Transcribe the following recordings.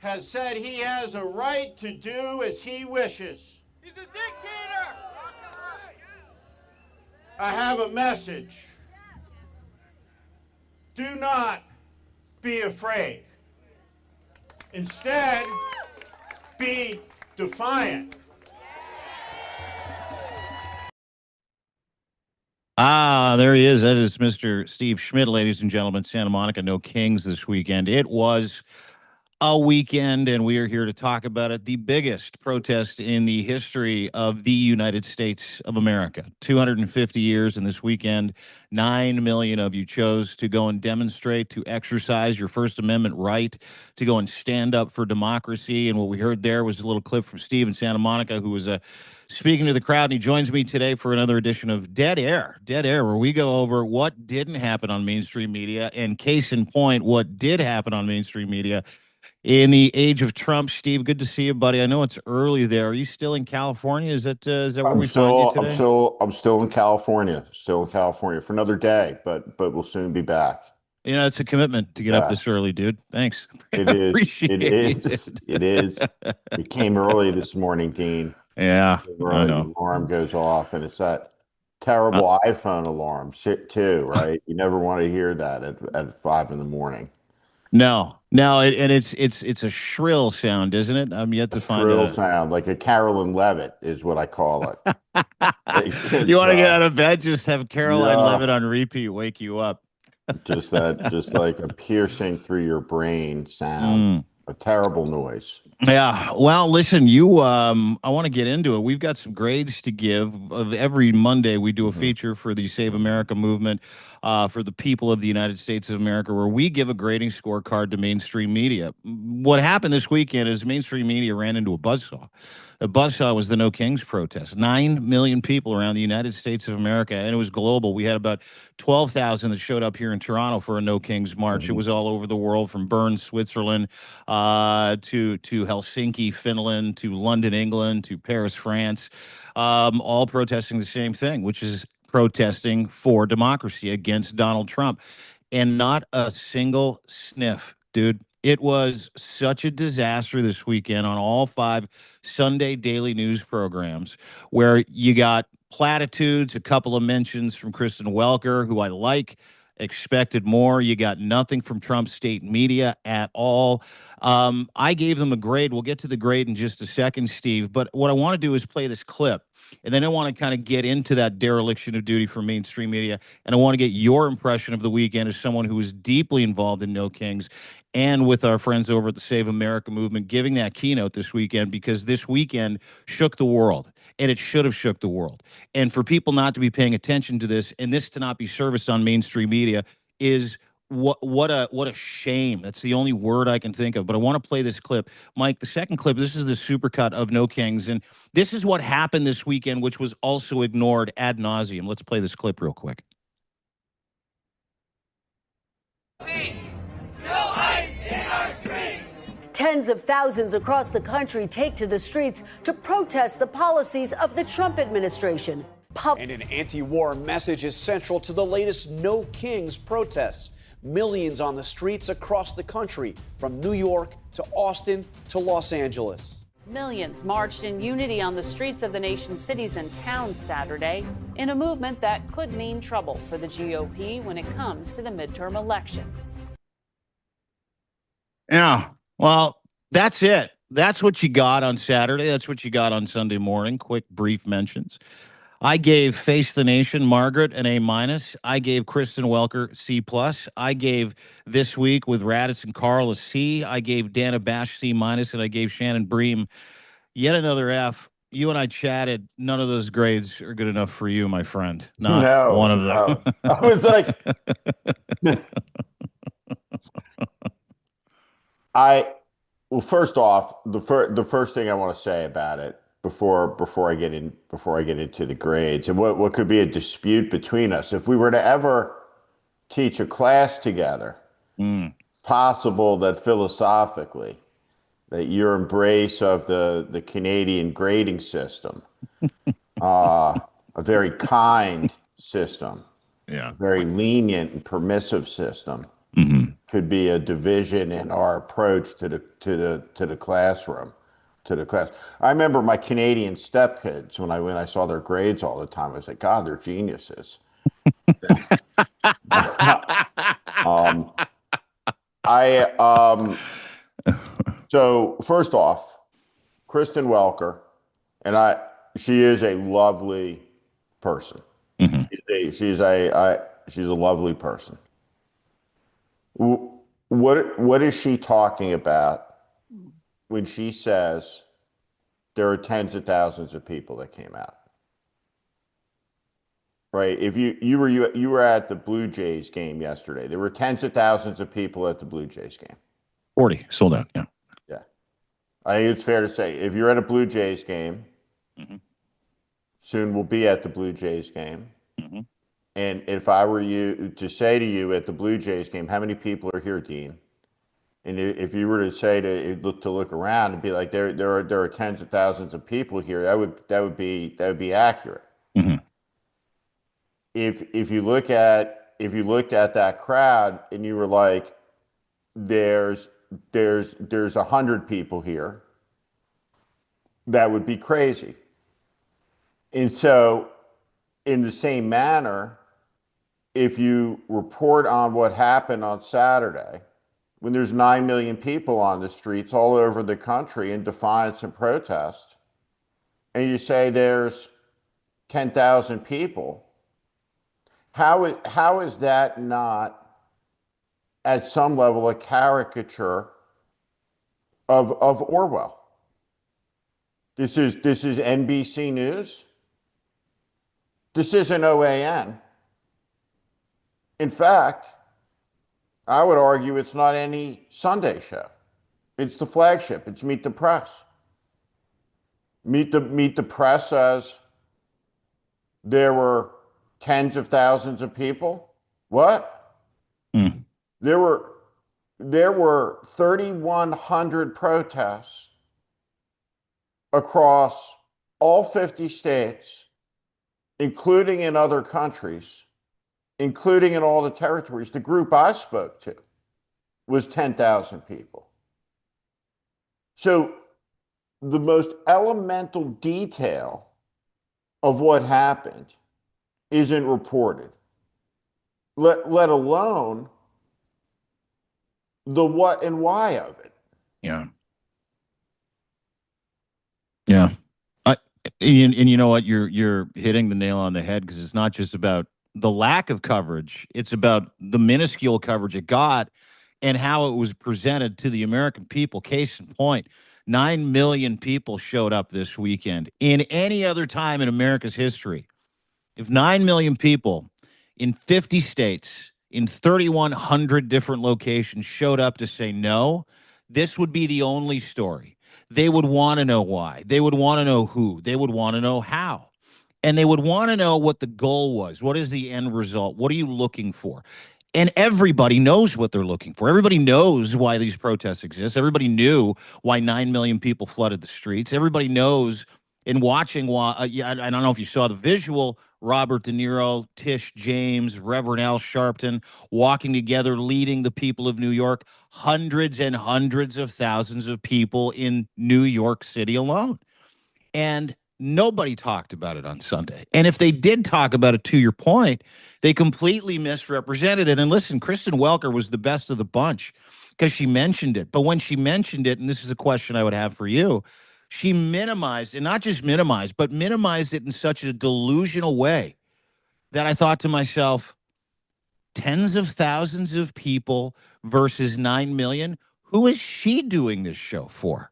has said he has a right to do as he wishes. He's a dictator! I have a message. Do not be afraid. Instead, be defiant. There he is. That is Mr. Steve Schmidt, ladies and gentlemen. Santa Monica, no Kings this weekend. It was a weekend, and we are here to talk about it. The biggest protest in the history of the United States of America. 250 years, and this weekend, 9 million of you chose to go and demonstrate, to exercise your First Amendment right, to go and stand up for democracy. And what we heard there was a little clip from Steve in Santa Monica, who was speaking to the crowd, and he joins me today for another edition of Dead Air, where we go over what didn't happen on mainstream media, and case in point, what did happen on mainstream media in the age of Trump. Steve, good to see you, buddy. I know it's early there. Are you still in California? Is that where we find you today? I'm still in California. Still in California for another day, but we'll soon be back. You know, it's a commitment to get up this early, dude. Thanks. It is. Appreciate it. It is. It came early this morning, Dean. Yeah, I know. The alarm goes off, and it's that terrible iPhone alarm too, right? You never want to hear that at 5 a.m. No, and it's a shrill sound, isn't it? I'm yet to find a shrill sound, like a Carolyn Levitt is what I call it. You want to get out of bed, just have Caroline Levitt on repeat, wake you up. just like a piercing through your brain sound, a terrible noise. Yeah. Well, listen, I want to get into it. We've got some grades to give. Every Monday, we do a feature for the Save America movement, for the people of the United States of America, where we give a grading scorecard to mainstream media. What happened this weekend is mainstream media ran into a buzzsaw. The buzzsaw was the No Kings protest. 9 million people around the United States of America, and it was global. We had about 12,000 that showed up here in Toronto for a No Kings march. It was all over the world, from Bern, Switzerland, to Helsinki, Finland, to London, England, to Paris, France, all protesting the same thing, which is protesting for democracy against Donald Trump. And not a single sniff, dude. It was such a disaster this weekend on all 5 Sunday daily news programs, where you got platitudes, a couple of mentions from Kristen Welker, who I like, expected more. You got nothing from Trump's state media at all. I gave them a grade. We'll get to the grade in just a second, Steve. But what I want to do is play this clip, and then I want to kind of get into that dereliction of duty for mainstream media. And I want to get your impression of the weekend as someone who is deeply involved in No Kings, and with our friends over at the Save America movement, giving that keynote this weekend, because this weekend shook the world, and it should have shook the world. And for people not to be paying attention to this, and this to not be serviced on mainstream media, is what a shame. That's the only word I can think of. But I want to play this clip. Mike, the second clip, this is the supercut of No Kings, and this is what happened this weekend, which was also ignored ad nauseum. Let's play this clip real quick. Tens of thousands across the country take to the streets to protest the policies of the Trump administration. And an anti-war message is central to the latest No Kings protests. Millions on the streets across the country, from New York to Austin to Los Angeles. Millions marched in unity on the streets of the nation's cities and towns Saturday in a movement that could mean trouble for the GOP when it comes to the midterm elections. Yeah. Well, that's it. That's what you got on Saturday. That's what you got on Sunday morning. Quick, brief mentions. I gave Face the Nation, Margaret, an A-. I gave Kristen Welker, C+. I gave This Week with Raditz and Carl a C. I gave Dana Bash, C-, and I gave Shannon Bream yet another F. You and I chatted. None of those grades are good enough for you, my friend. Not one of them. I was like... Well, first off, the first thing I want to say about it before I get into the grades, and what could be a dispute between us, if we were to ever teach a class together, possible that philosophically that your embrace of the Canadian grading system, a very kind system, very lenient and permissive system, could be a division in our approach to the classroom, to the class. I remember my Canadian stepkids when I saw their grades all the time. I was like, God, they're geniuses. um, so first off, Kristen Welker, and she is a lovely person. Mm-hmm. She's a lovely person. What is she talking about when she says there are tens of thousands of people that came out? Right? If you were at the Blue Jays game yesterday, there were tens of thousands of people at the Blue Jays game. 40 sold out. Yeah. Yeah. I think it's fair to say if you're at a Blue Jays game, Mm-hmm. soon we'll be at the Blue Jays game. Mm-hmm. And if I were you to say to you at the Blue Jays game, how many people are here, Dean? And if you were to say to look around and be like, there are tens of thousands of people here, that would be accurate. Mm-hmm. If you looked at that crowd and you were like, there's 100 people here, that would be crazy. And so, in the same manner, if you report on what happened on Saturday, when there's 9 million people on the streets all over the country in defiance and protest, and you say there's 10,000 people, how is that not, at some level, a caricature of Orwell? This is NBC News. This isn't OAN. In fact, I would argue it's not any Sunday show. It's the flagship. It's Meet the Press. Meet the Press says there were tens of thousands of people. What? Mm. There were 3,100 protests across all 50 states, including in other countries, including in all the territories. The group I spoke to was 10,000 people. So the most elemental detail of what happened isn't reported, let alone the what and why of it. Yeah. Yeah. And you know what? You're hitting the nail on the head, because it's not just about the lack of coverage. It's about the minuscule coverage it got and how it was presented to the American people. Case in point, 9 million people showed up this weekend. In any other time in America's history, if 9 million people in 50 states, in 3,100 different locations showed up to say no, this would be the only story. They would want to know why. They would want to know who. They would want to know how. And they would want to know what the goal was. What is the end result? What are you looking for? And everybody knows what they're looking for. Everybody knows why these protests exist. Everybody knew why 9 million people flooded the streets. Everybody knows in watching why. I don't know if you saw the visual, Robert De Niro, Tish James, Reverend Al Sharpton walking together, leading the people of New York, hundreds and hundreds of thousands of people in New York City alone. And nobody talked about it on Sunday. And if they did talk about it, to your point, they completely misrepresented it. And listen, Kristen Welker was the best of the bunch because she mentioned it. But when she mentioned it, and this is a question I would have for you, she minimized, and not just minimized, but minimized it in such a delusional way that I thought to myself, tens of thousands of people versus 9 million. Who is she doing this show for?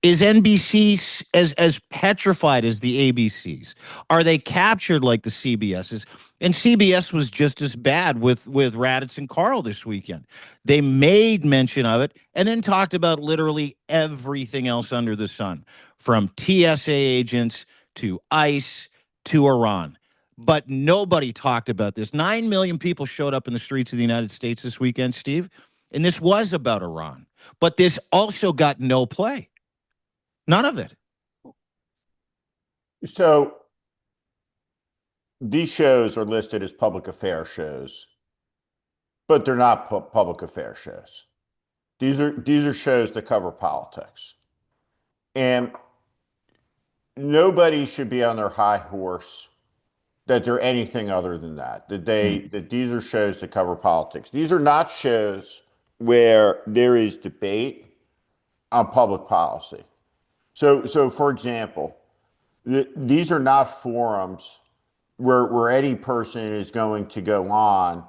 Is NBC as petrified as the ABCs? Are they captured like the CBSs? And CBS was just as bad with Raditz and Carl this weekend. They made mention of it and then talked about literally everything else under the sun, from TSA agents to ICE to Iran. But nobody talked about this. 9 million people showed up in the streets of the United States this weekend, Steve, and this was about Iran. But this also got no play. None of it. So these shows are listed as public affairs shows. but they're not public affairs shows. These are shows that cover politics. And nobody should be on their high horse that they're anything other than that. That these are shows that cover politics. These are not shows where there is debate on public policy. So for example, these are not forums where any person is going to go on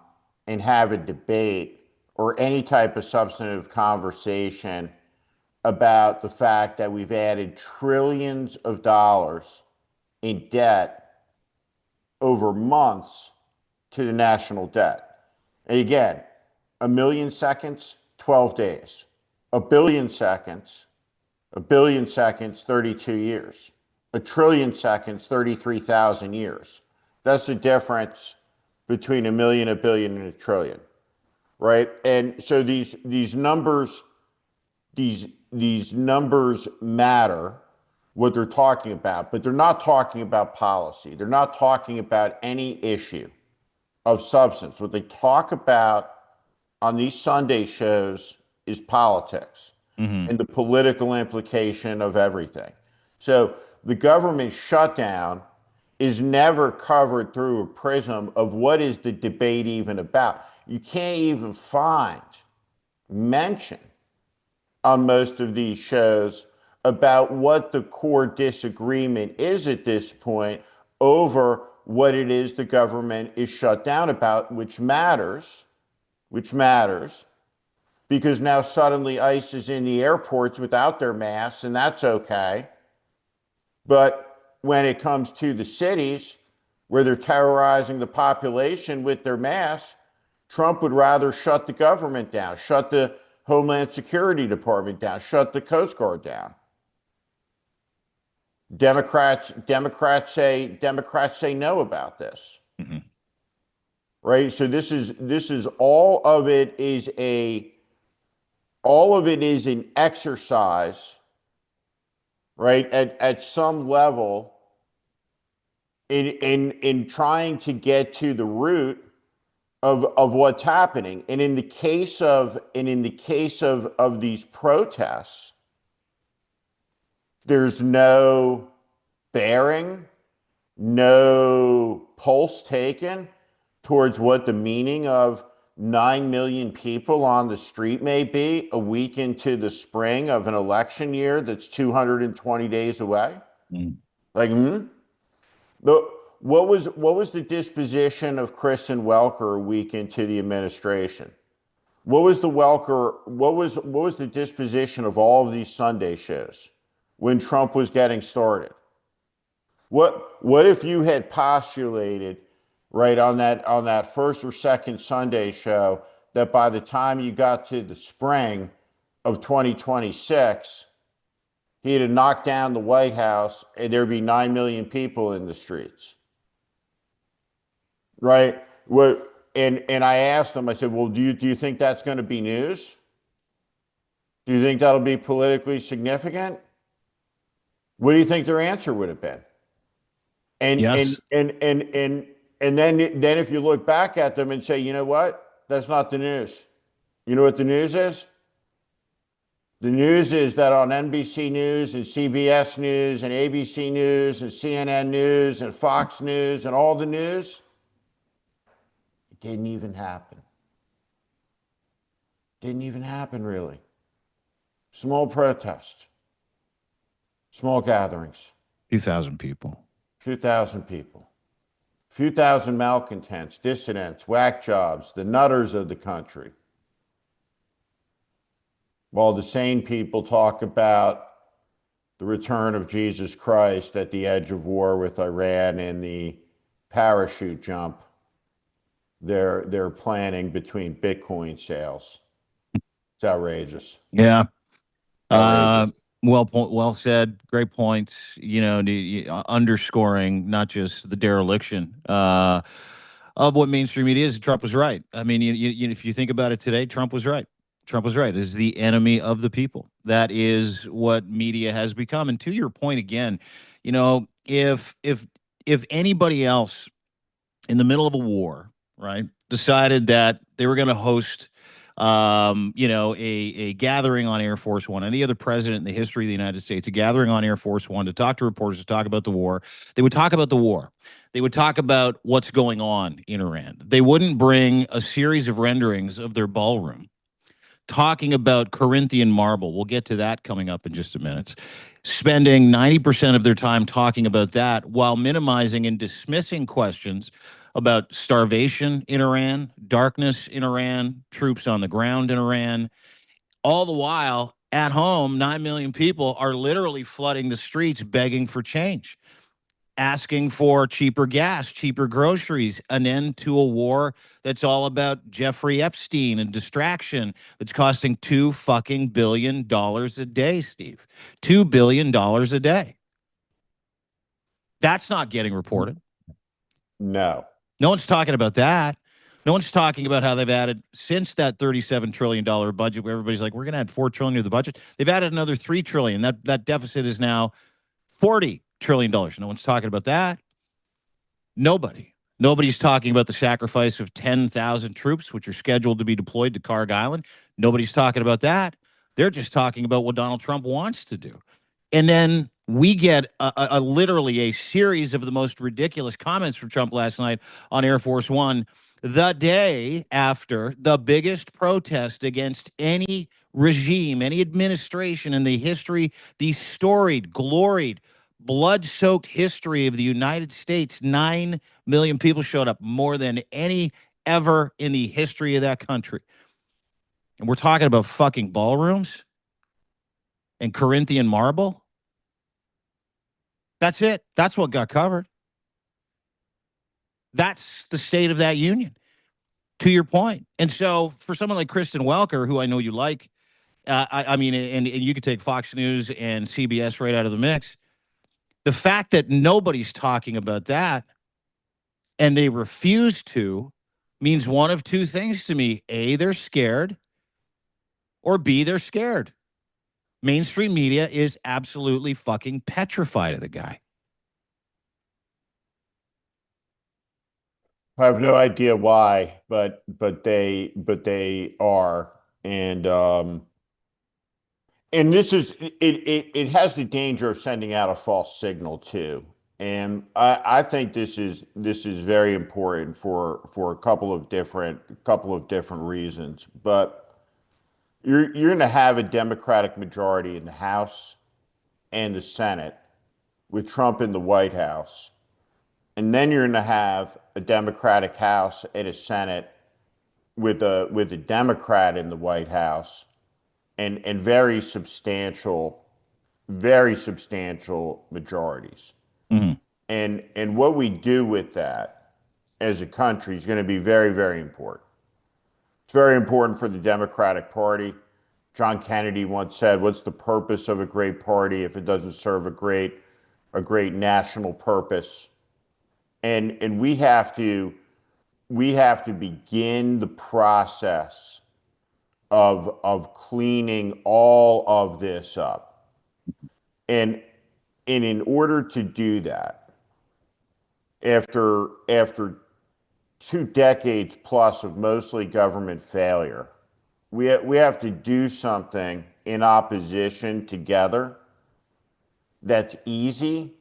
and have a debate or any type of substantive conversation about the fact that we've added trillions of dollars in debt over months to the national debt. And again, 1 million seconds, 12 days. 1 billion seconds, 32 years. 1 trillion seconds, 33,000 years. That's the difference between 1 million, 1 billion, and 1 trillion, right? And so these numbers matter, what they're talking about, but they're not talking about policy. They're not talking about any issue of substance. What they talk about on these Sunday shows is politics and the political implication of everything. So the government shutdown is never covered through a prism of what is the debate even about. You can't even find mention on most of these shows about what the core disagreement is at this point over what it is the government is shut down about, which matters, because now suddenly ICE is in the airports without their masks, and that's okay. But when it comes to the cities where they're terrorizing the population with their masks, Trump would rather shut the government down, shut the Homeland Security Department down, shut the Coast Guard down. Democrats say no about this. Right? So this is all of it is an exercise, right, at some level in trying to get to the root of what's happening. And in the case of these protests, there's no bearing, no pulse taken towards what the meaning of 9 million people on the street may be a week into the spring of an election year that's 220 days away. What was the disposition of Kristen Welker a week into the administration? What was the disposition of all of these Sunday shows when Trump was getting started? What if you had postulated, right, on that first or second Sunday show, that by the time you got to the spring of 2026, he'd have knocked down the White House and there'd be 9 million people in the streets? Right? And I asked them, I said, well, do you think that's going to be news? Do you think that'll be politically significant? What do you think their answer would have been? And yes. And then if you look back at them and say, you know what? That's not the news. You know what the news is? The news is that on NBC News and CBS News and ABC News and CNN News and Fox News and all the news, it didn't even happen. Didn't even happen, really. Small protests, small gatherings. 2,000 people. 2,000 people. A few thousand malcontents, dissidents, whack jobs, the nutters of the country. While the sane people talk about the return of Jesus Christ at the edge of war with Iran and the parachute jump they're planning between Bitcoin sales. It's outrageous. Yeah. Outrageous. Well said. Great points. Underscoring not just the dereliction of what mainstream media is. Trump was right. I mean, if you think about it today, Trump was right. Trump was right. Is the enemy of the people. That is what media has become. And to your point again, if anybody else in the middle of a war, right, decided that they were going to host, a gathering on Air Force One. Any other president in the history of the United States, a gathering on Air Force One to talk to reporters, to talk about the war. They would talk about the war. They would talk about what's going on in Iran. They wouldn't bring a series of renderings of their ballroom talking about Corinthian marble. We'll get to that coming up in just a minute. Spending 90% of their time talking about that while minimizing and dismissing questions about starvation in Iran, darkness in Iran, troops on the ground in Iran. All the while, at home, 9 million people are literally flooding the streets begging for change, asking for cheaper gas, cheaper groceries, an end to a war that's all about Jeffrey Epstein and distraction that's costing $2 billion a day, Steve. $2 billion a day. That's not getting reported. No. No one's talking about that. No one's talking about how they've added, since that $37 trillion budget where everybody's like, we're going to add $4 trillion to the budget. They've added another $3 trillion. That deficit is now $40 trillion. No one's talking about that. Nobody's talking about the sacrifice of 10,000 troops, which are scheduled to be deployed to Karg Island. Nobody's talking about that. They're just talking about what Donald Trump wants to do. And then we get literally a series of the most ridiculous comments from Trump last night on Air Force One, the day after the biggest protest against any regime, any administration in the history, the storied, gloried, blood-soaked history of the United States. 9 million people showed up, more than any ever in the history of that country. And we're talking about fucking ballrooms and Corinthian marble. That's it. That's what got covered. That's the state of that union, to your point. And so for someone like Kristen Welker, who I know you like, I mean, and you could take Fox News and CBS right out of the mix. The fact that nobody's talking about that and they refuse to means one of two things to me. A, they're scared, or B, they're scared. Mainstream media is absolutely fucking petrified of the guy. I have no idea why, but they are, and this is it has the danger of sending out a false signal too. And I think this is very important for a couple of different reasons. But you're going to have a Democratic majority in the House and the Senate with Trump in the White House. And then you're going to have a Democratic House and a Senate with a Democrat in the White House and very substantial majorities. Mm-hmm. And what we do with that as a country is going to be very, very important. It's very important for the Democratic Party. John Kennedy once said, "What's the purpose of a great party if it doesn't serve a great national purpose?" And we have to begin the process of cleaning all of this up. And in order to do that, after 2 decades plus of mostly government failure, we have to do something in opposition together that's easy,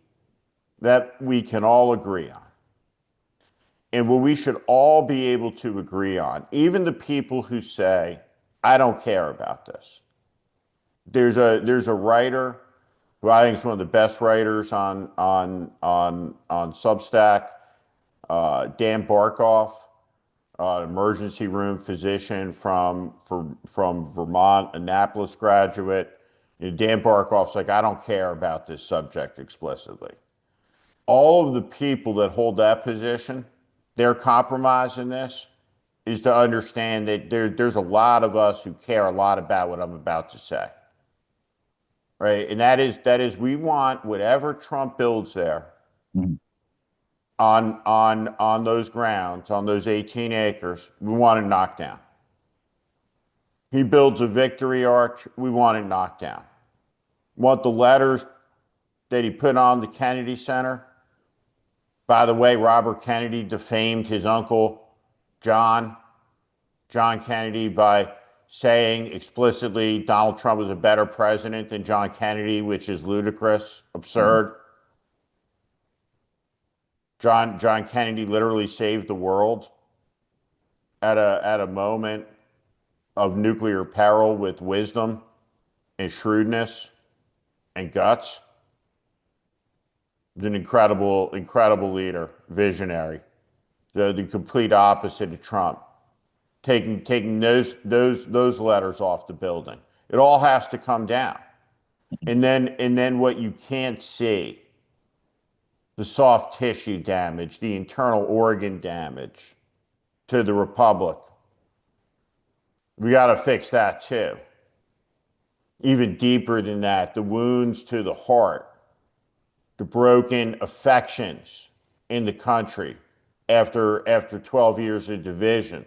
that we can all agree on. And what we should all be able to agree on, even the people who say, I don't care about this. There's a writer who I think is one of the best writers on Substack, Dan Barkoff, emergency room physician from Vermont, Annapolis graduate. Dan Barkoff's like, I don't care about this subject explicitly. All of the people that hold that position, their compromise in this is to understand that there's a lot of us who care a lot about what I'm about to say. Right? And that is we want whatever Trump builds there, mm-hmm. on those grounds, on those 18 acres, we want it knocked down. He builds a victory arch, we want it knocked down. Want the letters that he put on the Kennedy Center. By the way, Robert Kennedy defamed his uncle John Kennedy by saying explicitly Donald Trump was a better president than John Kennedy, which is ludicrous, absurd. John Kennedy literally saved the world at a moment of nuclear peril with wisdom and shrewdness and guts. He's an incredible leader, visionary. The complete opposite of Trump. Taking those letters off the building. It all has to come down. And then what you can't see, the soft tissue damage, the internal organ damage to the republic. We got to fix that too. Even deeper than that, the wounds to the heart, the broken affections in the country after 12 years of division.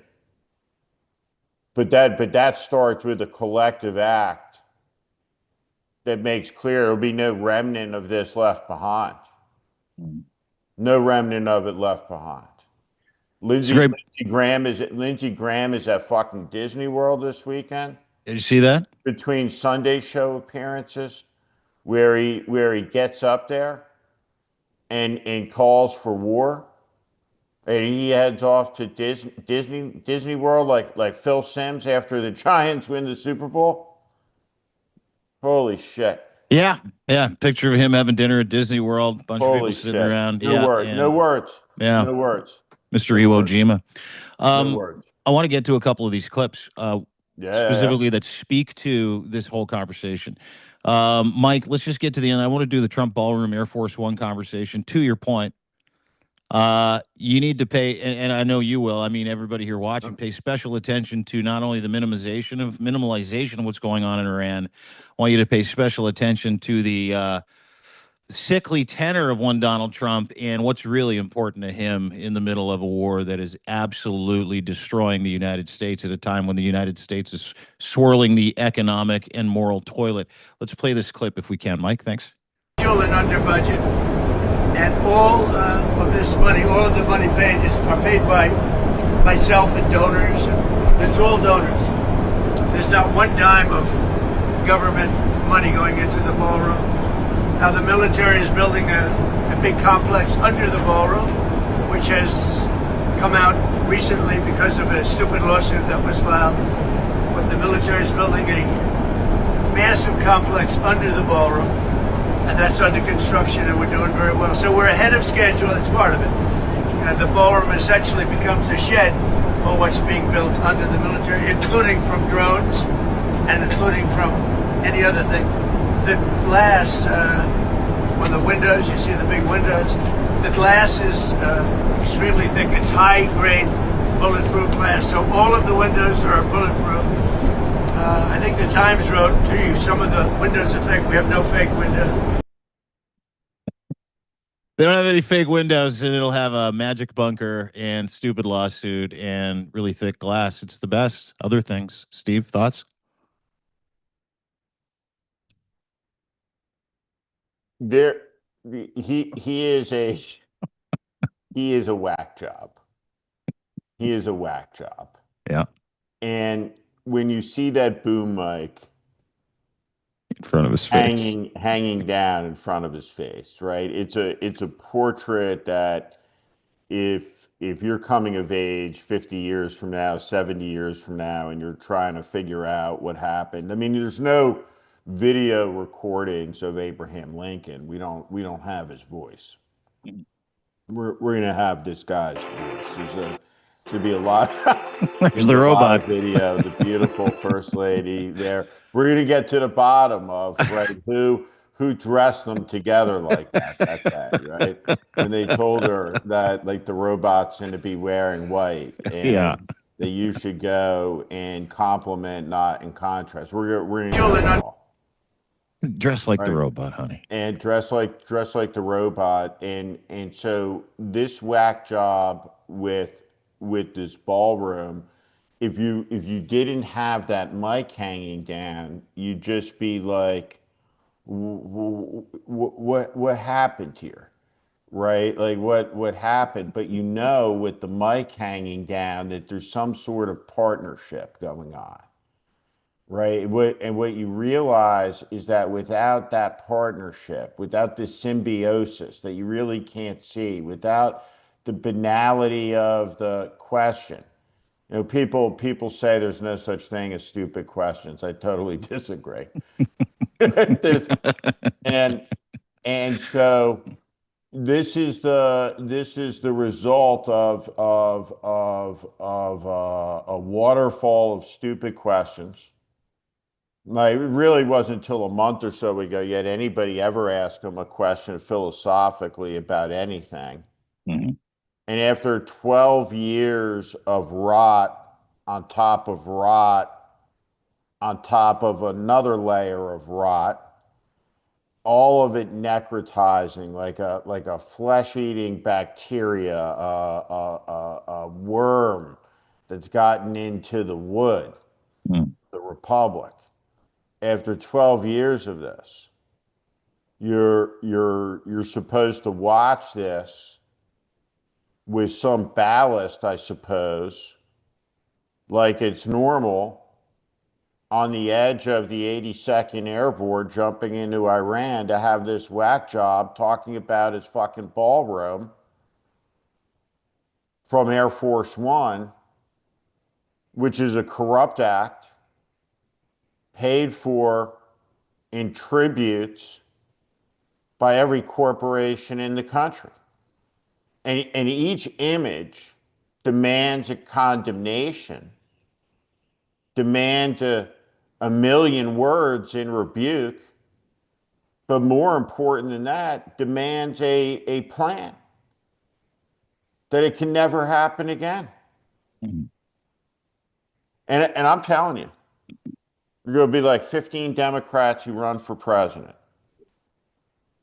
But that starts with a collective act that makes clear there will be no remnant of this left behind. No remnant of it left behind. Lindsey Graham is at fucking Disney World this weekend. Did you see that? Between Sunday show appearances, where he gets up there and calls for war, and he heads off to Disney World like Phil Simms after the Giants win the Super Bowl. Holy shit. Yeah. Picture of him having dinner at Disney World. Bunch of people sitting around. No words. Yeah. No words. Mr. Iwo Jima. No words. I want to get to a couple of these clips, specifically that speak to this whole conversation. Mike, let's just get to the end. I want to do the Trump ballroom Air Force One conversation. To your point, you need to pay, and I know you will. I mean, everybody here watching, pay special attention to not only the minimization of what's going on in Iran. I want you to pay special attention to the sickly tenor of one Donald Trump and what's really important to him in the middle of a war that is absolutely destroying the United States at a time when the United States is swirling the economic and moral toilet. Let's play this clip if we can. Mike, thanks. And under budget. And all of this money, all of the money paid are paid by myself and donors. It's all donors. There's not one dime of government money going into the ballroom. Now the military is building a big complex under the ballroom, which has come out recently because of a stupid lawsuit that was filed. But the military is building a massive complex under the ballroom, and that's under construction, and we're doing very well. So we're ahead of schedule. That's part of it. And the ballroom essentially becomes a shed for what's being built under the military, including from drones and including from any other thing. The glass, on the windows, you see the big windows, the glass is extremely thick. It's high-grade bulletproof glass, so all of the windows are bulletproof. I think the Times wrote to you, some of the windows are fake. We have no fake windows. They don't have any fake windows, and it'll have a magic bunker and stupid lawsuit and really thick glass. It's the best. Other things. Steve, thoughts? He is a whack job. He is a whack job. Yeah. And when you see that boom mic in front of his face, hanging down in front of his face, right? It's a portrait that if you're coming of age 50 years from now, 70 years from now, and you're trying to figure out what happened. I mean, there's no video recordings of Abraham Lincoln. We don't have his voice. We're gonna have this guy's voice. Should be a lot. There's the robot video. The beautiful first lady there. We're gonna get to the bottom of who dressed them together like that day, right? And they told her that like the robot's gonna be wearing white, and that you should go and compliment, not in contrast. We're gonna dress like the robot, honey, and dress like the robot, and so this whack job with this ballroom, if you didn't have that mic hanging down, you'd just be like, what happened here? right? Like what happened, but you know, with the mic hanging down, that there's some sort of partnership going on, right? What you realize is that without that partnership, without this symbiosis that you really can't see, without the banality of the question, you know, people say there's no such thing as stupid questions. I totally disagree. There's, and so this is the result of a waterfall of stupid questions. Like, it really wasn't until a month or so ago yet anybody ever asked him a question philosophically about anything. Mhm. And after 12 years of rot on top of rot on top of another layer of rot, all of it necrotizing like a flesh-eating bacteria, a worm that's gotten into the wood, Mm. the republic. After 12 years of this, you're supposed to watch this with some ballast, I suppose, like it's normal, on the edge of the 82nd Airborne jumping into Iran to have this whack job talking about his fucking ballroom from Air Force One, which is a corrupt act paid for in tributes by every corporation in the country. And each image demands a condemnation, demands a million words in rebuke, but more important than that, demands a plan that it can never happen again. Mhm. And I'm telling you, there are going to be like 15 Democrats who run for president.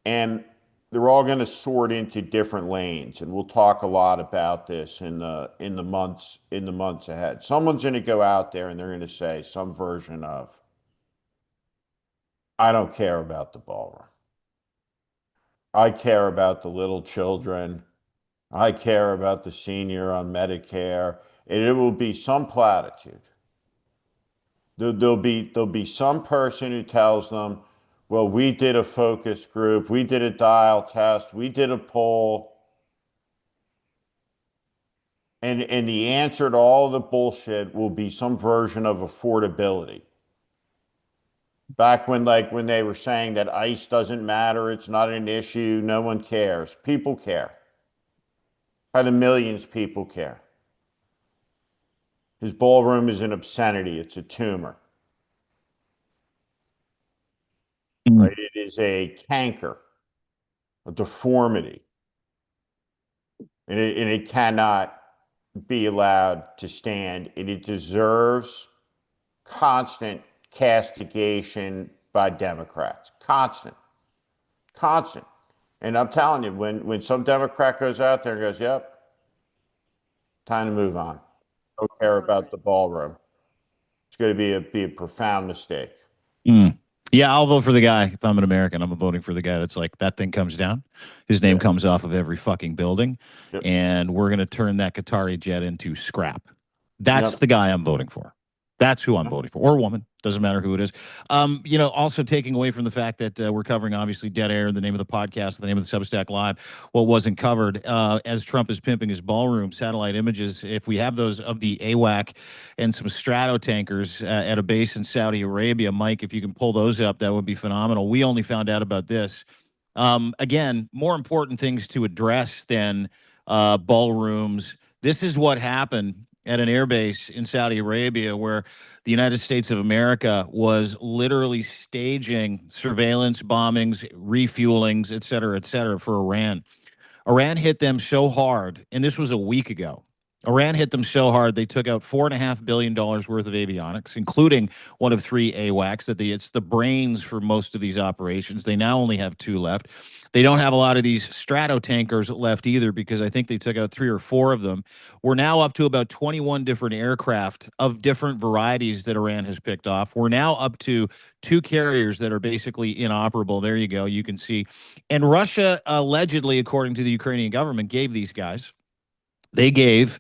And they're all going to sort into different lanes. And we'll talk a lot about this in the months ahead. Someone's going to go out there and they're going to say some version of, I don't care about the ballroom. I care about the little children. I care about the senior on Medicare. And it will be some platitude. There'll be some person who tells them, well, we did a focus group, we did a dial test, we did a poll. And the answer to all the bullshit will be some version of affordability. Back when they were saying that ICE doesn't matter, it's not an issue, no one cares. People care. By the millions, people care. His ballroom is an obscenity, it's a tumor. Mhm. Right? It is a canker, a deformity. And it cannot be allowed to stand. And it deserves constant castigation by Democrats. Constant. Constant. And I'm telling you, when some Democrat goes out there and goes, yep, time to move on. Don't care about the ballroom. It's going to be a profound mistake. Mm. Yeah, I'll vote for the guy. If I'm an American, I'm voting for the guy that's like, that thing comes down. His name Yeah. comes off of every fucking building. Yep. And we're going to turn that Qatari jet into scrap. That's Yep. the guy I'm voting for. That's who I'm voting for, or woman. Doesn't matter who it is. Also taking away from the fact that we're covering obviously dead air, the name of the podcast, the name of the Substack Live. What wasn't covered as Trump is pimping his ballroom, satellite images. If we have those of the AWAC and some strato tankers at a base in Saudi Arabia, Mike, if you can pull those up, that would be phenomenal. We only found out about this. Again, more important things to address than ballrooms. This is what happened at an airbase in Saudi Arabia, where the United States of America was literally staging surveillance bombings, refuelings, et cetera, for Iran. Iran hit them so hard, and this was a week ago. Iran hit them so hard they took out $4.5 billion worth of avionics, including one of 3 AWACS. It's the brains for most of these operations. They now only have 2 left. They don't have a lot of these strato tankers left either, because I think they took out 3 or 4 of them. We're now up to about 21 different aircraft of different varieties that Iran has picked off. We're now up to 2 carriers that are basically inoperable. There you go. You can see. And Russia, allegedly, according to the Ukrainian government, gave these guys. They gave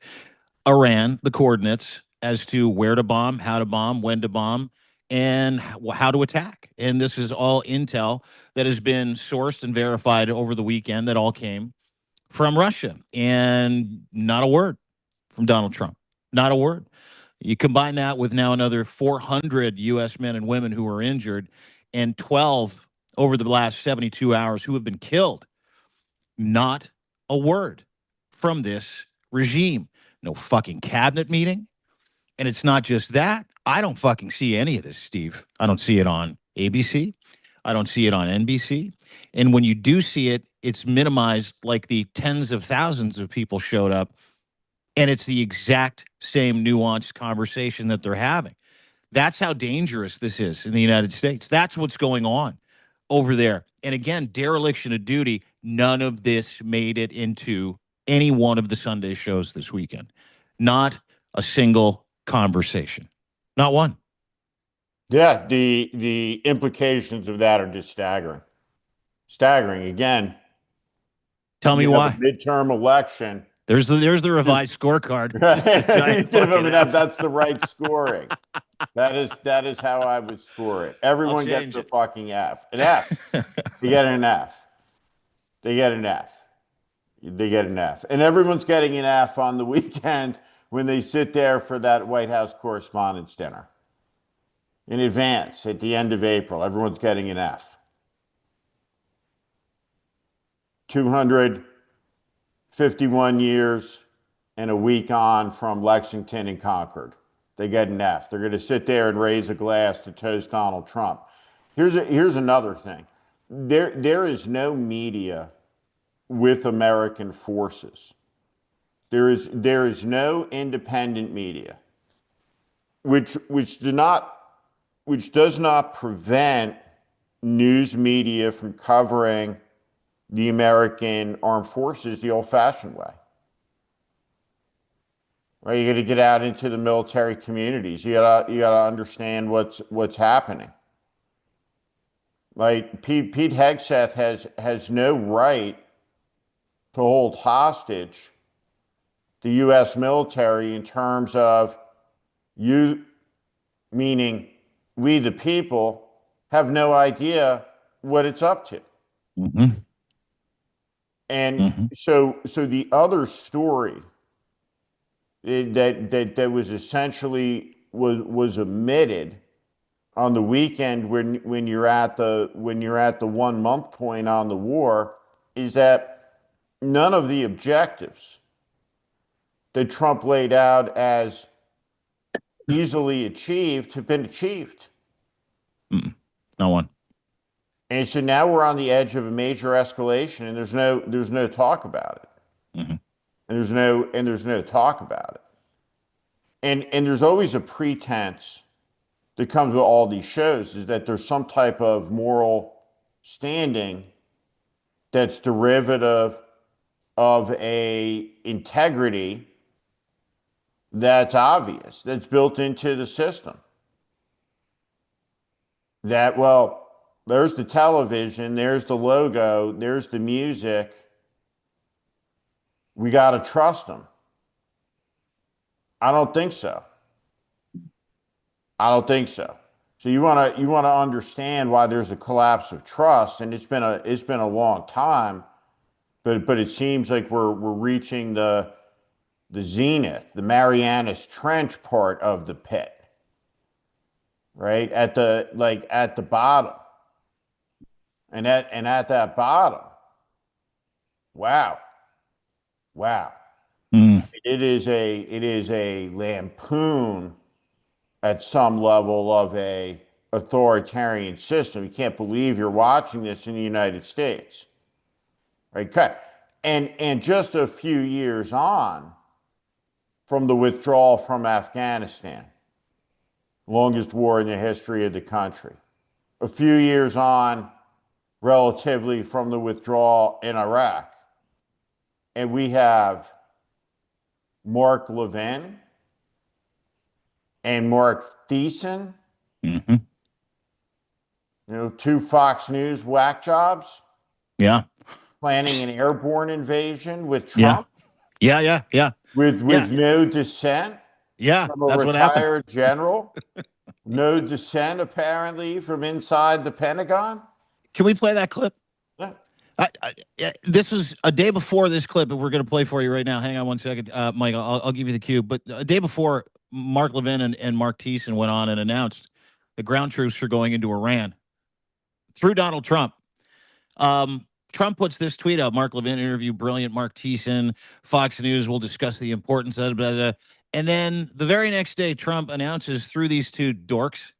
Iran the coordinates as to where to bomb, how to bomb, when to bomb, and how to attack. And this is all intel that has been sourced and verified over the weekend that all came from Russia. And not a word from Donald Trump. Not a word. You combine that with now another 400 U.S. men and women who are injured, and 12 over the last 72 hours who have been killed. Not a word from this regime. No fucking cabinet meeting. And it's not just that. I don't fucking see any of this, Steve. I don't see it on ABC. I don't see it on NBC. And when you do see it, it's minimized, like the tens of thousands of people showed up. And it's the exact same nuanced conversation that they're having. That's how dangerous this is in the United States. That's what's going on over there. And again, dereliction of duty. None of this made it into any one of the Sunday shows this weekend. Not a single conversation. Not one. Yeah, the implications of that are just staggering. Staggering. Again, Tell me why. Midterm election. There's the revised scorecard. That's the right scoring. That is how I would score it. Everyone gets a fucking F. An F. They get an F. They get an F. They get an F. And everyone's getting an F on the weekend when they sit there for that White House Correspondents' Dinner. In advance, at the end of April, everyone's getting an F. 251 years and a week on from Lexington and Concord. They get an F. They're going to sit there and raise a glass to toast Donald Trump. Here's another thing. There is no media with American forces. There is no independent media, which does not prevent news media from covering the American armed forces the old-fashioned way. Right? You got to get out into the military communities. You got to understand what's happening. Like Pete Hegseth has no right to hold hostage the U.S. military in terms of you, meaning we the people, have no idea what it's up to. Mm-hmm. And so the other story that was essentially was omitted on the weekend when you're at the 1 month point on the war is that none of the objectives that Trump laid out as easily achieved have been achieved. No one. And so now we're on the edge of a major escalation, and there's no talk about it. Mm-hmm. And there's no talk about it. And there's always a pretense that comes with all these shows, is that there's some type of moral standing that's derivative of a integrity that's obvious, that's built into the system. That, well, there's the television, there's the logo, there's the music. We got to trust them. I don't think so. I don't think so. So you want to understand why there's a collapse of trust, and it's been a long time, but it seems like we're reaching the zenith, the Marianas Trench part of the pit, right at the bottom, and at that bottom, wow. It is a lampoon at some level of a authoritarian system. You can't believe you're watching this in the United States, right? And just a few years on, from the withdrawal from Afghanistan, longest war in the history of the country. A few years on, relatively, from the withdrawal in Iraq. And we have Mark Levin and Mark Thiessen, two Fox News whack jobs. Yeah. Planning an airborne invasion with Trump. Yeah. With no dissent. Yeah, from a that's what happened. retired general. No dissent, apparently, from inside the Pentagon. Can we play that clip? Yeah. This is a day before this clip, and we're going to play for you right now. Hang on one second, Mike. I'll give you the cue. But a day before, Mark Levin and Mark Thiessen went on and announced the ground troops are going into Iran through Donald Trump. Trump puts this tweet out. Mark Levin interview, brilliant. Mark Thiessen, Fox News will discuss the importance of it. And then the very next day, Trump announces through these two dorks,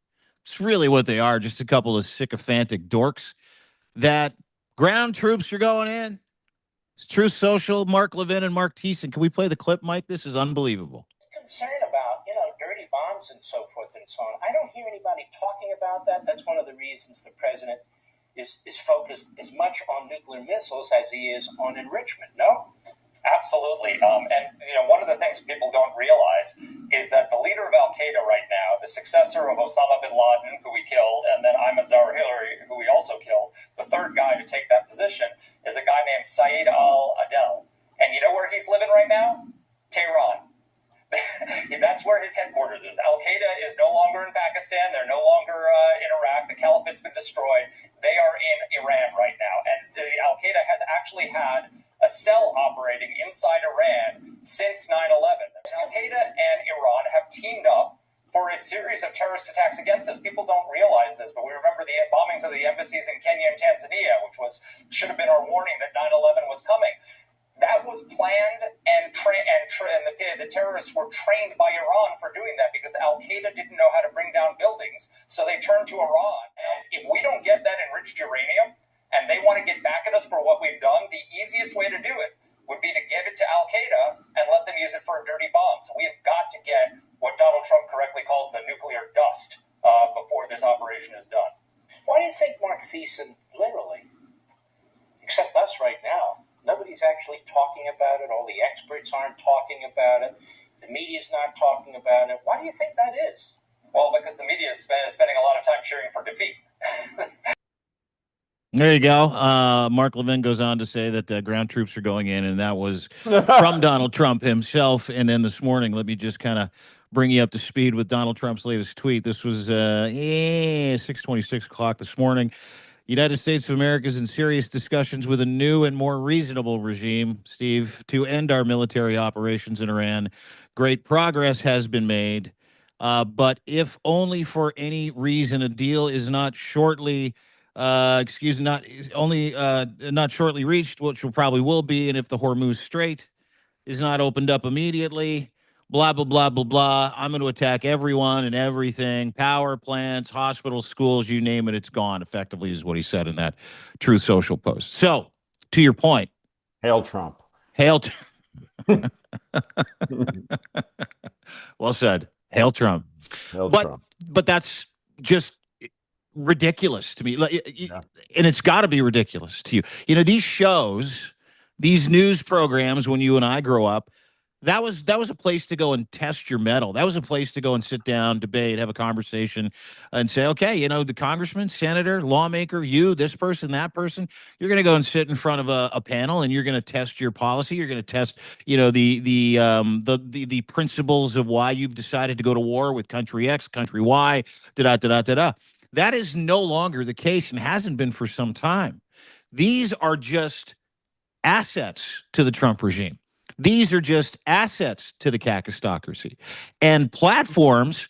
it's really what they are, just a couple of sycophantic dorks, that ground troops are going in. It's Truth Social, Mark Levin and Mark Thiessen. Can we play the clip, Mike? This is unbelievable. Concern about, dirty bombs and so forth and so on. I don't hear anybody talking about that. That's one of the reasons the president is focused as much on nuclear missiles as he is on enrichment. No? Absolutely. One of the things people don't realize is that the leader of Al-Qaeda right now, the successor of Osama bin Laden, who we killed, and then Ayman Zawahiri, who we also killed, the third guy to take that position is a guy named Saeed al-Adel. And you know where he's living right now? Tehran. That's where his headquarters is. Al-Qaeda is no longer in Pakistan. They're no longer in Iraq. The caliphate's been destroyed. They are in Iran right now. And Al-Qaeda has actually had a cell operating inside Iran since 9/11. Al-Qaeda and Iran have teamed up for a series of terrorist attacks against us. People don't realize this, but we remember the bombings of the embassies in Kenya and Tanzania, which should have been our warning that 9/11 was coming. That was planned and the terrorists were trained by Iran for doing that because Al-Qaeda didn't know how to bring down buildings, so they turned to Iran. And if we don't get that enriched uranium and they want to get back at us for what we've done, the easiest way to do it would be to give it to Al-Qaeda and let them use it for a dirty bomb. So we have got to get what Donald Trump correctly calls the nuclear dust before this operation is done. Why do you think Mark Thiessen, literally, except us right now, nobody's actually talking about it. All the experts aren't talking about it. The media's not talking about it. Why do you think that is? Well, because the media is spending a lot of time cheering for defeat. There you go. Mark Levin goes on to say that ground troops are going in, and that was from Donald Trump himself. And then this morning, let me just kind of bring you up to speed with Donald Trump's latest tweet. This was 6:26 o'clock this morning. United States of America is in serious discussions with a new and more reasonable regime, Steve, to end our military operations in Iran. Great progress has been made, but if only for any reason a deal is not shortly, not shortly reached, which probably will be, and if the Hormuz Strait is not opened up immediately, blah, blah, blah, blah, blah. I'm going to attack everyone and everything. Power plants, hospitals, schools, you name it, it's gone, effectively, is what he said in that Truth Social post. So, to your point. Hail Trump. Hail Well said. Hail Trump. Hail Trump. But that's just ridiculous to me. And it's got to be ridiculous to you. These shows, these news programs, when you and I grow up, that was a place to go and test your mettle. That was a place to go and sit down, debate, have a conversation, and say, okay, the congressman, senator, lawmaker, you, this person, that person, you're going to go and sit in front of a panel, and you're going to test your policy. You're going to test, the principles of why you've decided to go to war with country X, country Y, da-da-da-da-da-da. That is no longer the case and hasn't been for some time. These are just assets to the Trump regime. These are just assets to the kakistocracy and platforms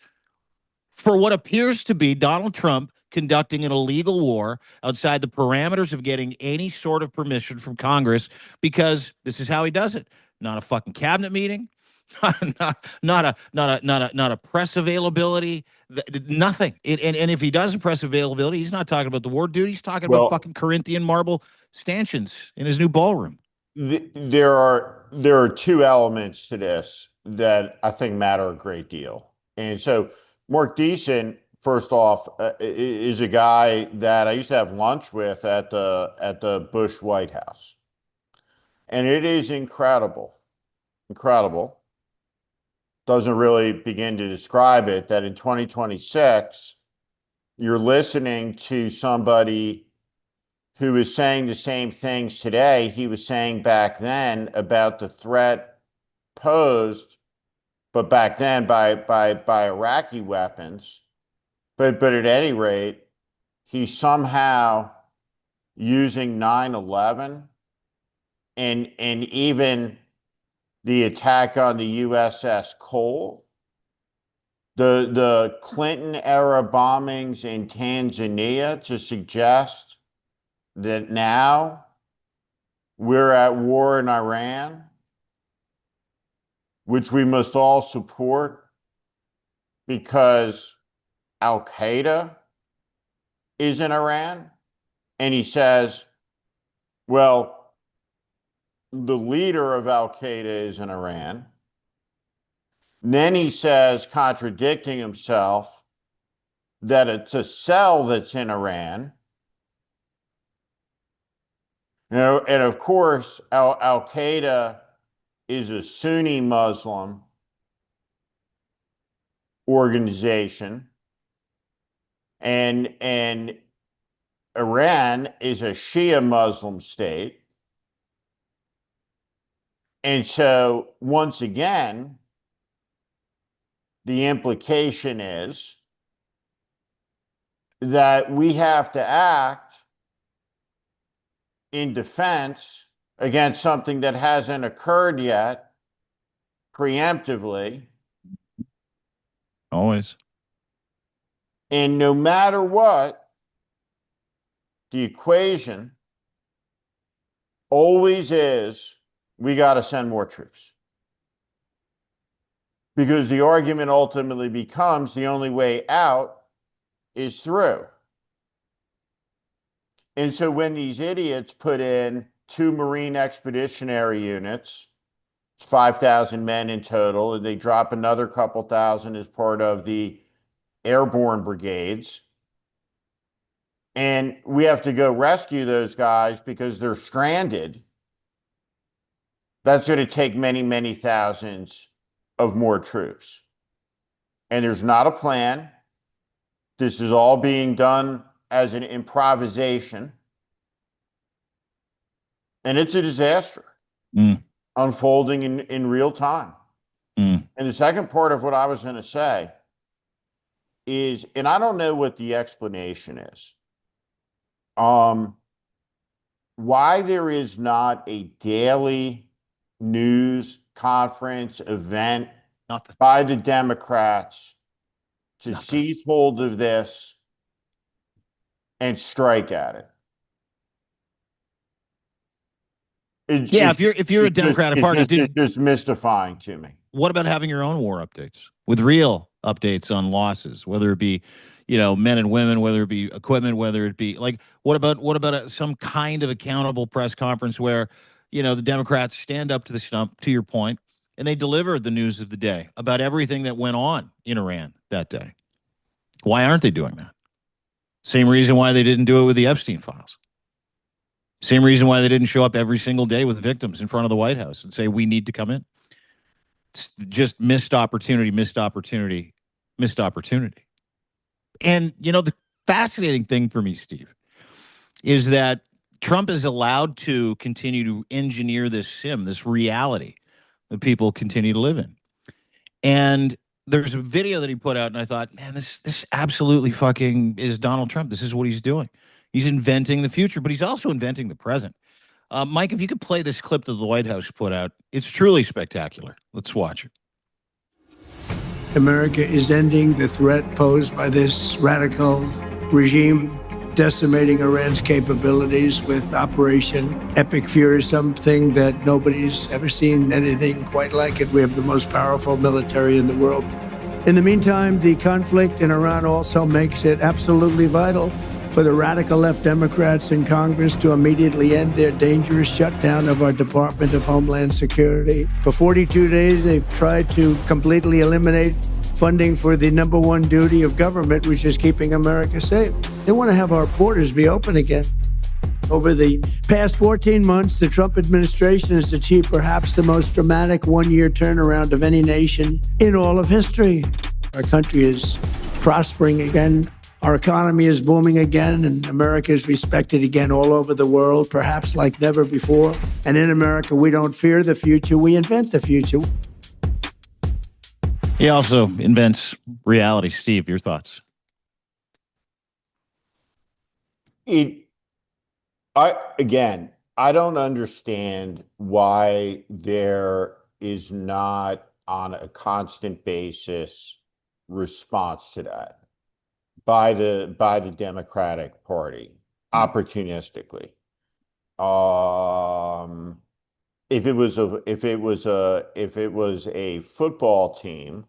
for what appears to be Donald Trump conducting an illegal war outside the parameters of getting any sort of permission from Congress, because this is how he does it. Not a fucking cabinet meeting, not a press availability, nothing. And if he does a press availability, he's not talking about the war, dude. He's talking about fucking Corinthian marble stanchions in his new ballroom. There are two elements to this that I think matter a great deal. And so Mark Decent, first off, is a guy that I used to have lunch with at the Bush White House. And it is incredible, doesn't really begin to describe it, that in 2026, you're listening to somebody who is saying the same things today he was saying back then about the threat posed, but back then by Iraqi weapons. But at any rate, he's somehow using 9/11 and even the attack on the USS Cole, the Clinton era bombings in Tanzania to suggest that now we're at war in Iran, which we must all support because Al-Qaeda is in Iran. And he says, well, the leader of Al-Qaeda is in Iran. And then he says, contradicting himself, that it's a cell that's in Iran. You know, and of course, Al-Qaeda is a Sunni Muslim organization, and Iran is a Shia Muslim state. And so, once again, the implication is that we have to act in defense against something that hasn't occurred yet, preemptively. Always. And no matter what, the equation always is, we got to send more troops. Because the argument ultimately becomes the only way out is through. And so when these idiots put in 2 Marine Expeditionary Units, it's 5,000 men in total, and they drop another couple thousand as part of the airborne brigades, and we have to go rescue those guys because they're stranded, that's going to take many, many thousands of more troops. And there's not a plan. This is all being done as an improvisation. And it's a disaster unfolding in real time. And the second part of what I was going to say is, and I don't know what the explanation is, why there is not a daily news conference event by the Democrats to seize hold of this and strike at it. If you're a Democratic Party, it's just mystifying to me. What about having your own war updates with real updates on losses, whether it be, you know, men and women, whether it be equipment, whether it be like, what about some kind of accountable press conference where, you know, the Democrats stand up to the stump, to your point, and they deliver the news of the day about everything that went on in Iran that day? Why aren't they doing that? Same reason why they didn't do it with the Epstein files. Same reason why they didn't show up every single day with victims in front of the White House and say, we need to come in. It's just missed opportunity. And, you know, the fascinating thing for me, Steve, is that Trump is allowed to continue to engineer this reality that people continue to live in. And there's a video that he put out, and I thought, man, this absolutely fucking is Donald Trump. This is what he's doing. He's inventing the future, but he's also inventing the present. Mike, if you could play this clip that the White House put out, it's truly spectacular. Let's watch it. America is ending the threat posed by this radical regime, decimating Iran's capabilities with Operation Epic Fury, something that nobody's ever seen anything quite like it. We have the most powerful military in the world. In the meantime, the conflict in Iran also makes it absolutely vital for the radical left Democrats in Congress to immediately end their dangerous shutdown of our Department of Homeland Security. For 42 days, they've tried to completely eliminate funding for the number one duty of government, which is keeping America safe. They want to have our borders be open again. Over the past 14 months, the Trump administration has achieved perhaps the most dramatic one-year turnaround of any nation in all of history. Our country is prospering again. Our economy is booming again, and America is respected again all over the world, perhaps like never before. And in America, we don't fear the future, we invent the future. He also invents reality. Steve, your thoughts? I don't understand why there is not on a constant basis response to that by the Democratic Party opportunistically. If it was a football team,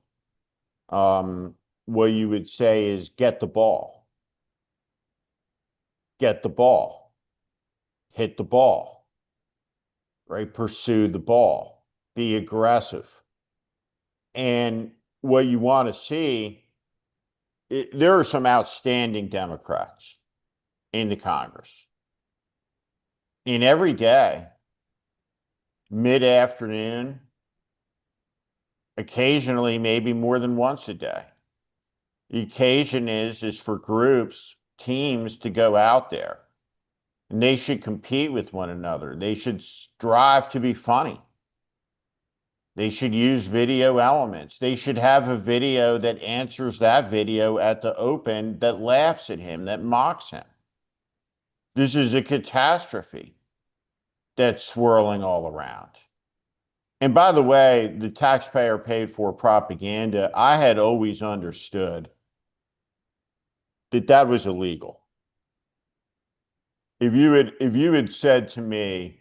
what you would say is get the ball, hit the ball, right? Pursue the ball, be aggressive. And what you want to see, there are some outstanding Democrats in the Congress. And every day, mid-afternoon, occasionally maybe more than once a day, the occasion is for groups, teams to go out there. And they should compete with one another. They should strive to be funny. They should use video elements. They should have a video that answers that video at the open, that laughs at him, that mocks him. This is a catastrophe that's swirling all around. And by the way, the taxpayer paid for propaganda, I had always understood that was illegal. If you had said to me,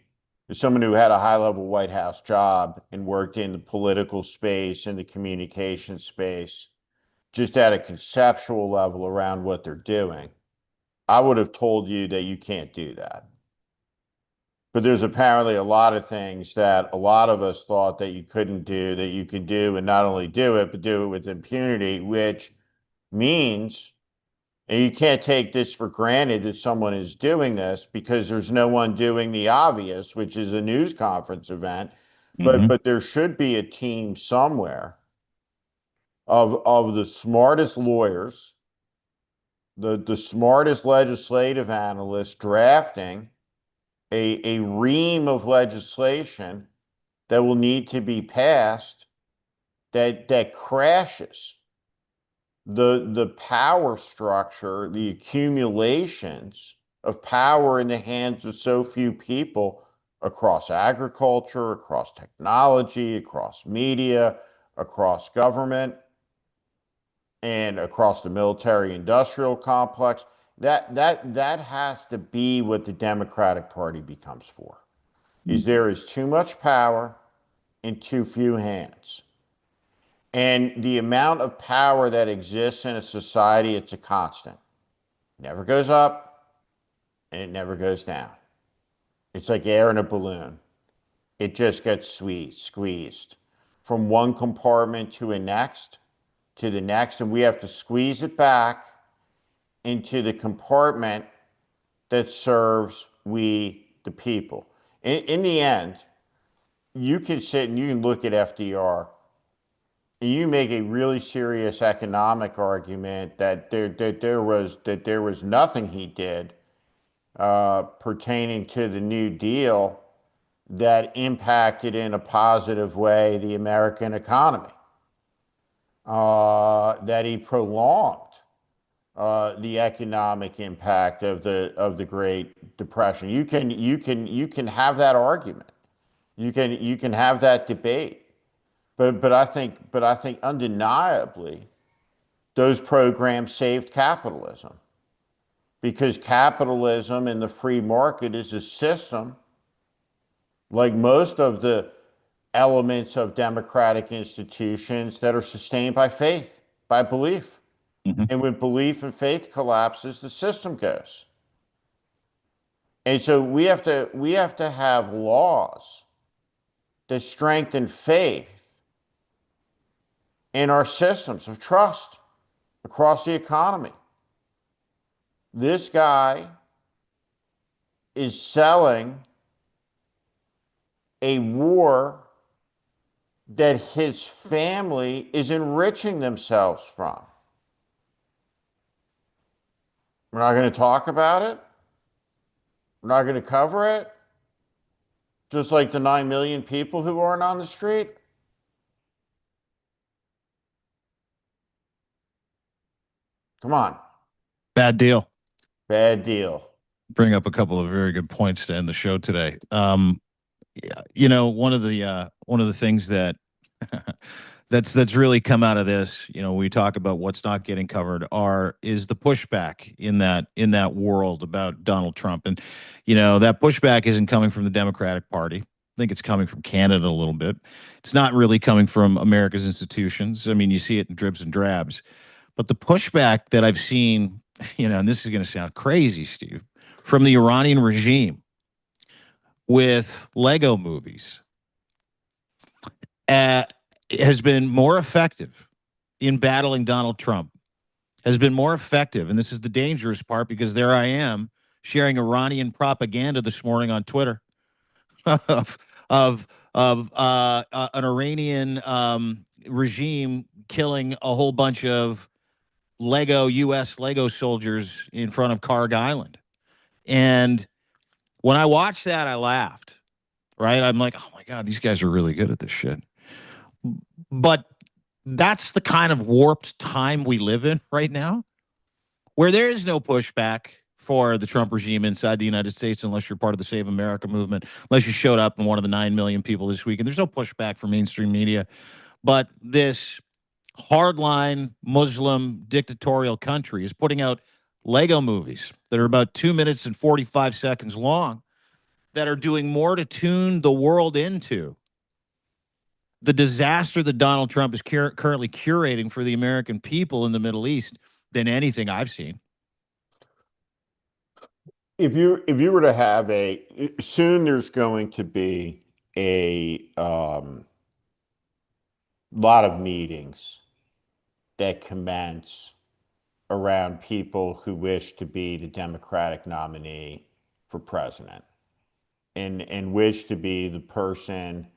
as someone who had a high-level White House job and worked in the political space and the communication space, just at a conceptual level around what they're doing, I would have told you that you can't do that. But there's apparently a lot of things that a lot of us thought that you couldn't do, that you could do, and not only do it, but do it with impunity, which means, and you can't take this for granted that someone is doing this, because there's no one doing the obvious, which is a news conference event. But there should be a team somewhere of the smartest lawyers, the smartest legislative analysts drafting a ream of legislation that will need to be passed that crashes the power structure, the accumulations of power in the hands of so few people across agriculture, across technology, across media, across government, and across the military-industrial complex. That has to be what the Democratic Party becomes for. Is there is too much power in too few hands. And the amount of power that exists in a society, it's a constant. It never goes up and it never goes down. It's like air in a balloon. It just gets squeezed from one compartment to the next, and we have to squeeze it back into the compartment that serves we, the people. In the end, you can sit and you can look at FDR and you make a really serious economic argument that there was nothing he did pertaining to the New Deal that impacted in a positive way the American economy, that he prolonged the economic impact of the Great Depression. You can have that argument. You can have that debate. But I think undeniably those programs saved capitalism, because capitalism and the free market is a system, like most of the elements of democratic institutions, that are sustained by faith, by belief. Mhm. And when belief and faith collapses, the system goes. And so we have to have laws that strengthen faith in our systems of trust across the economy. This guy is selling a war that his family is enriching themselves from. We're not going to talk about it. We're not going to cover it. Just like the 9 million people who aren't on the street. Come on. Bad deal. Bad deal. Bring up a couple of very good points to end the show today. One of the things that that's really come out of this, we talk about what's not getting covered is the pushback in that world about Donald Trump. And that pushback isn't coming from the Democratic Party. I think it's coming from Canada a little bit. It's not really coming from America's institutions. I mean, you see it in dribs and drabs. But the pushback that I've seen, and this is going to sound crazy, Steve, from the Iranian regime with Lego movies has been more effective in battling Donald Trump, has been more effective. And this is the dangerous part, because there I am sharing Iranian propaganda this morning on Twitter of an Iranian regime killing a whole bunch of U.S. Lego soldiers in front of Karg Island. And when I watched that, I laughed, right? I'm like, oh my God, these guys are really good at this shit. But that's the kind of warped time we live in right now, where there is no pushback for the Trump regime inside the United States, unless you're part of the Save America movement, unless you showed up in one of the 9 million people this week. And there's no pushback for mainstream media. But this hardline Muslim dictatorial country is putting out Lego movies that are about 2 minutes and 45 seconds long, that are doing more to tune the world into the disaster that Donald Trump is currently curating for the American people in the Middle East than anything I've seen. If you were to have soon, there's going to be a lot of meetings that commence around people who wish to be the Democratic nominee for president, and wish to be the person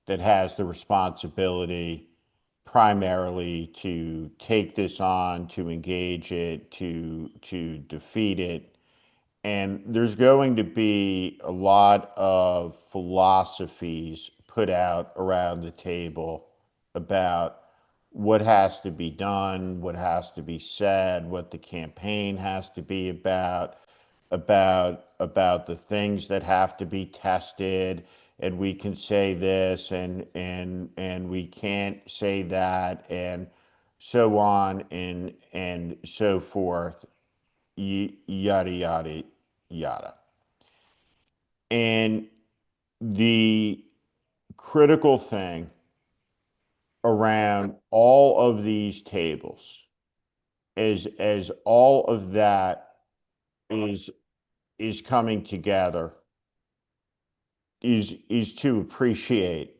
that has the responsibility primarily to take this on, to engage it, to defeat it. And there's going to be a lot of philosophies put out around the table about what has to be done, what has to be said, what the campaign has to be about the things that have to be tested, and we can say this and we can't say that, and so on and so forth, yada yada yada. And the critical thing around all of these tables, as all of that is coming together, is to appreciate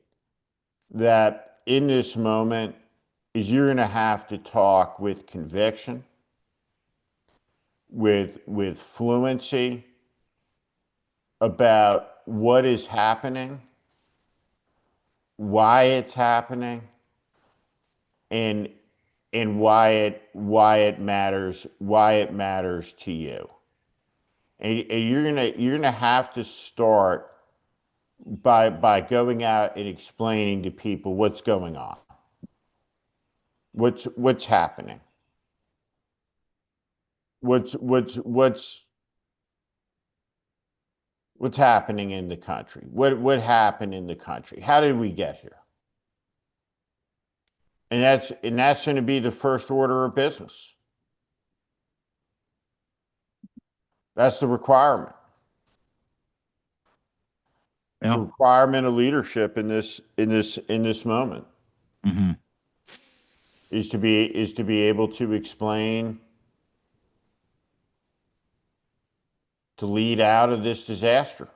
that in this moment is you're going to have to talk with conviction, with fluency about what is happening, why it's happening, and why it matters to you. And you're gonna have to start by going out and explaining to people what's going on, what's happening, what's happening in the country, what happened in the country, how did we get here? And that's going to be the first order of business. That's the requirement. Yeah. It's a requirement of leadership in this moment. Mm-hmm. is to be able to explain, to lead out of this disaster.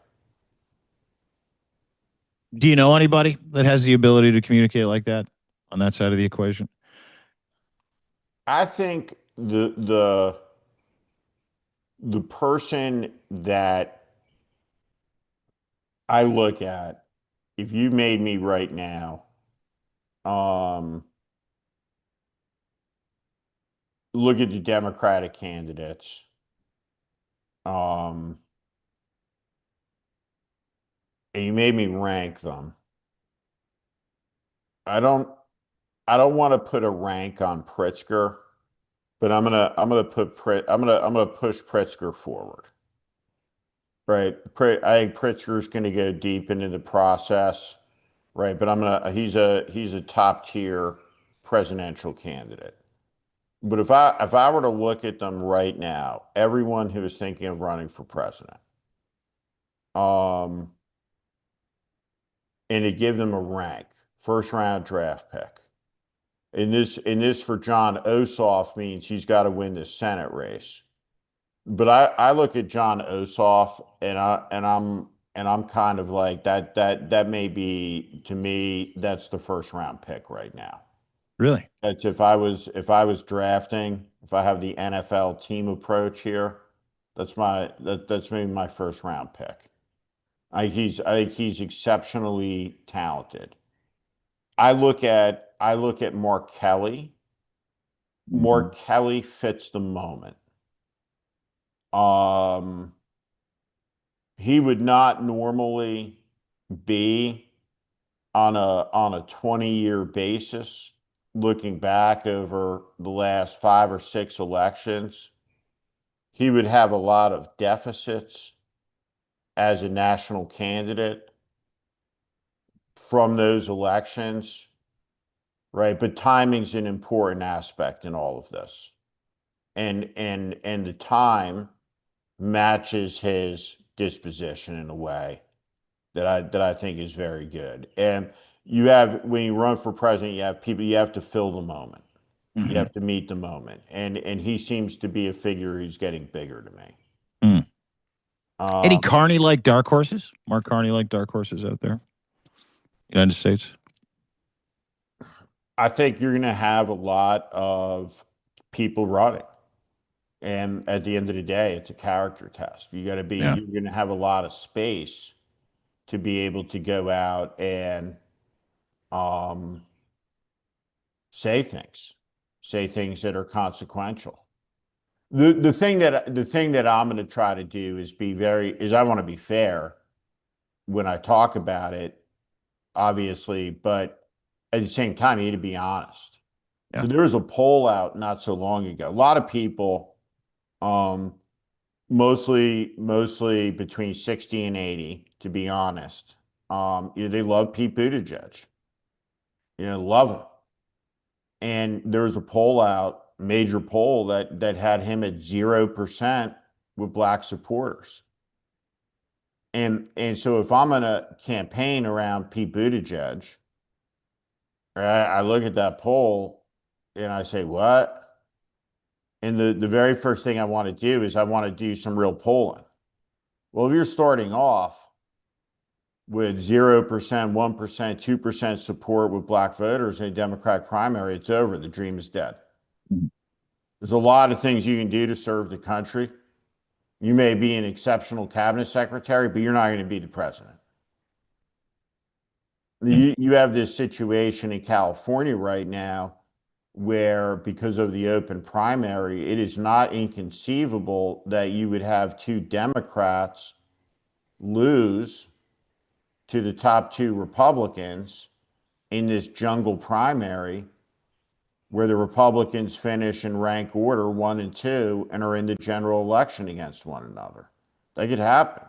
Do you know anybody that has the ability to communicate like that on that side of the equation? I think the person that I look at, if you made me right now, look at the Democratic candidates, and you made me rank them. I don't want to put a rank on Pritzker, but I'm gonna push Pritzker forward. Right. I think Pritzker's going to go deep into the process. Right. But he's a top tier presidential candidate. But if I were to look at them right now, everyone who is thinking of running for president, and to give them a rank, first round draft pick. And this for John Ossoff means he's got to win the Senate race. But I look at John Ossoff and I'm kind of like that may be, to me, that's the first round pick right now. Really? That's if I was drafting, if I have the NFL team approach here, that's maybe my first round pick. I think he's exceptionally talented. I look at Mark Kelly. Mark Kelly fits the moment. He would not normally be on a 20-year basis, looking back over the last 5 or 6 elections. He would have a lot of deficits as a national candidate from those elections, right? But timing's an important aspect in all of this. And the time matches his disposition in a way that I think is very good. And when you run for president, you have to fill the moment. Mm-hmm. You have to meet the moment. And he seems to be a figure who's getting bigger to me. Any Carney-like dark horses? Mark Carney-like dark horses out there? United States? I think you're going to have a lot of people running. And at the end of the day, it's a character test. You're going to have a lot of space to be able to go out and say things that are consequential. The thing that I'm going to try to do is I want to be fair when I talk about it, obviously, but at the same time, you need to be honest. Yeah. So there was a poll out not so long ago. A lot of people, mostly between 60 and 80, to be honest. They love Pete Buttigieg. Love him. And there was a poll out, major poll, that had him at 0% with black supporters. And so if I'm in a campaign around Pete Buttigieg, I look at that poll and I say, what? And the very first thing I want to do is I want to do some real polling. Well, if you're starting off with 0%, 1%, 2% support with black voters in a Democratic primary, it's over. The dream is dead. Mm-hmm. There's a lot of things you can do to serve the country. You may be an exceptional cabinet secretary, but you're not going to be the president. Mm-hmm. You have this situation in California right now where, because of the open primary, it is not inconceivable that you would have 2 Democrats lose to the top 2 Republicans in this jungle primary, where the Republicans finish in rank order 1 and 2 and are in the general election against one another. That could happen.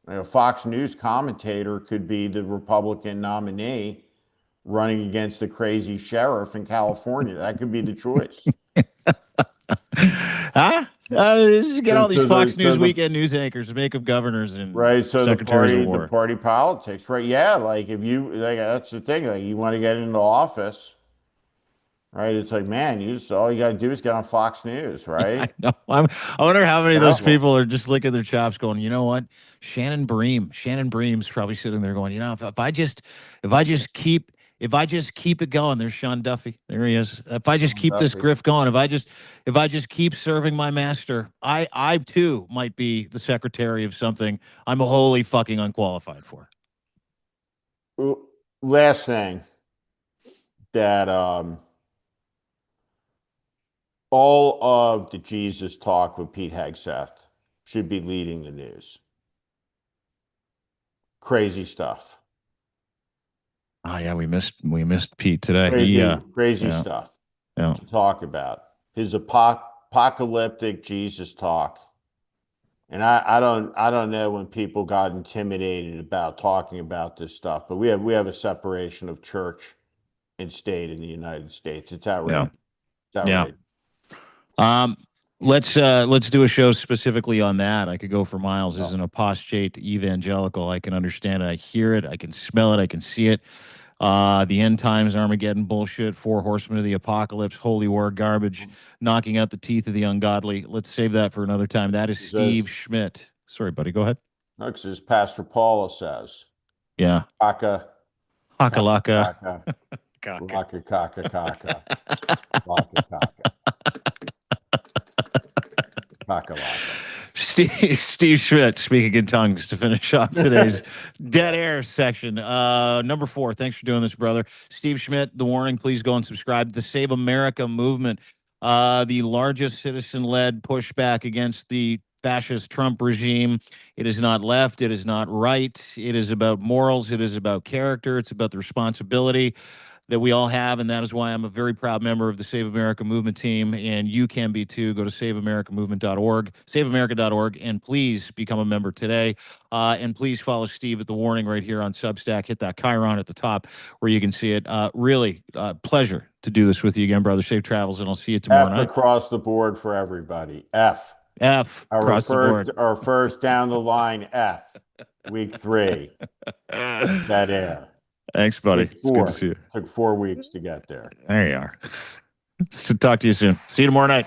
A Fox News commentator could be the Republican nominee running against the crazy sheriff in California. That could be the choice. Get all these Fox News weekend news anchors, make them governors and secretaries of war. The party politics, right? Yeah, like if you, that's the thing. Like you want to get into office, right? It's like, man, all you got to do is get on Fox News, right? I know. I wonder how many of those Terrible. people are just licking their chops, going, you know what? Shannon Bream's probably sitting there going, you know, if I just keep it going, there's Sean Duffy. There he is. If I just keep this grift going, if I just keep serving my master, I too might be the secretary of something I'm wholly fucking unqualified for. Last thing that all of the Jesus talk with Pete Hegseth should be leading the news. Crazy stuff. Oh yeah, we missed Pete today. Crazy stuff to talk about. His apocalyptic Jesus talk. And I don't know when people got intimidated about talking about this stuff, but we have a separation of church and state in the United States. It's outrageous. It's outrageous. Let's do a show specifically on that. I could go for miles. As an apostate evangelical, I can understand it. I hear it. I can smell it. I can see it. The end times, Armageddon bullshit, 4 horsemen of the apocalypse, holy war garbage, knocking out the teeth of the ungodly. Let's save that for another time. That is Steve Schmidt. Sorry, buddy. Go ahead. No, because as Pastor Paula says. Yeah. Haka. Haka-laka. Laka, kaka, kaka. Laka, kaka. Kaka, laka. Steve Schmidt speaking in tongues to finish off today's dead air section. Number 4. Thanks for doing this, brother. Steve Schmidt, The Warning. Please go and subscribe to the Save America movement, the largest citizen-led pushback against the fascist Trump regime. It is not left. It is not right. It is about morals. It is about character. It's about the responsibility that we all have, and that is why I'm a very proud member of the Save America movement team, and you can be too. Go to saveamericamovement.org, saveamerica.org, and please become a member today. And please follow Steve at The Warning right here on Substack. Hit that Chiron at the top where you can see it. Really, pleasure to do this with you again, brother. Safe travels, and I'll see you tomorrow night. Across the board for everybody. F across the board. Our first down the line F. Week 3. Dead air. Thanks, buddy. It's good to see you. Took 4 weeks to get there. There you are. Talk to you soon. See you tomorrow night.